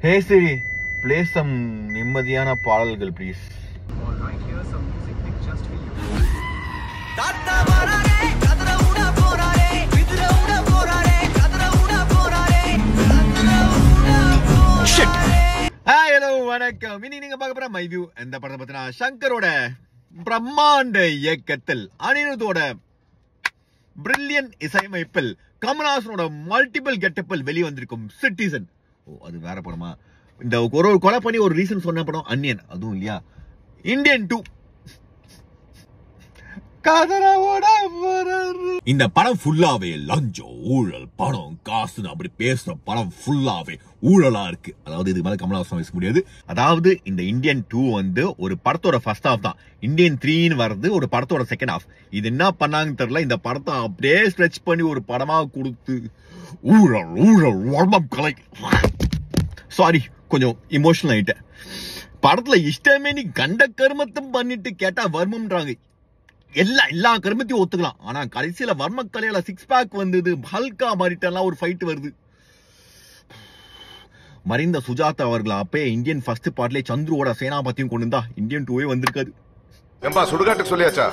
Hey Siri, play some நிம்மதியான பாடல்கள் please. All right, here's some music pick just for you. தாத்தா வராரே கதற உட போறாரே விதுர உட போறாரே கதற உட போறாரே கதற உட போறாரே. Hi, hello, வணக்கம். இன்னைக்கு நீங்க பார்க்க போற மை வியூ இந்த படத்தை பத்தினா சங்கரோட பிரம்மாண்ட இயக்கத்தில் அனிருத்தோட பிரில்லியன்ட் இசையமைப்பில் கமல்ஹாசனோட மல்டிபிள் கெட்டப்பில் வெளியே வந்திருக்கும் சிட்டிசன். ஓ, அது வேற படமா? இந்த ஒரு கொலை பண்ணி ஒரு ரீசன் சொன்ன படம் அன்னியன், அதுவும் இல்லையா? இந்தியன் 2 இந்த படம் ஃபுல்லாவே லஞ்சம் ஊழல் பணம் காசுன்னு அப்படி பேசுற படம் ஃபுல்லாவே ஊழலா இருக்கு. அதாவது இது மேல கமல்ஹாசன் பேச முடியாது. அதாவது இந்த இந்தியன் 2 வந்து ஒரு படத்தோட ஃபர்ஸ்ட் ஹாஃப் தான். இந்தியன் 3 வருது ஒரு படத்தோட செகண்ட் ஹாஃப். இது என்ன பண்ணாங்கன்னு தெரியல. இந்த படத்தை அப்படியே ஸ்ட்ரெச் பண்ணி ஒரு படமா கொடுத்து ஊழல் ஊழல் வர்மம் கலை. சாரி, கொஞ்சம் இமோஷனல் ஆயிட்டேன். படத்துல இஷ்டமே நீ கண்ட கர்மத்தும் பண்ணிட்டு கேட்டா வர்மம்ன்றாங்க. எல்லா கர்மத்தையும் ஒத்துக்கலாம். ஆனா கடைசியில வர்ம கலையில 6 பேக் வந்தது, ஹல்கா மாறிட்டெல்லாம் ஒரு ஃபைட் வருது. மறைந்த சுஜாதா அவர்கள் அப்பயே இந்தியன் ஃபர்ஸ்ட் பார்ட்லயே சந்துருவோட சேனாபத்தியும் கொண்டு இருந்தா இந்தியன் 2 வந்திருக்காது. சுடுகாட்டுக்கு சொல்லியாச்சா?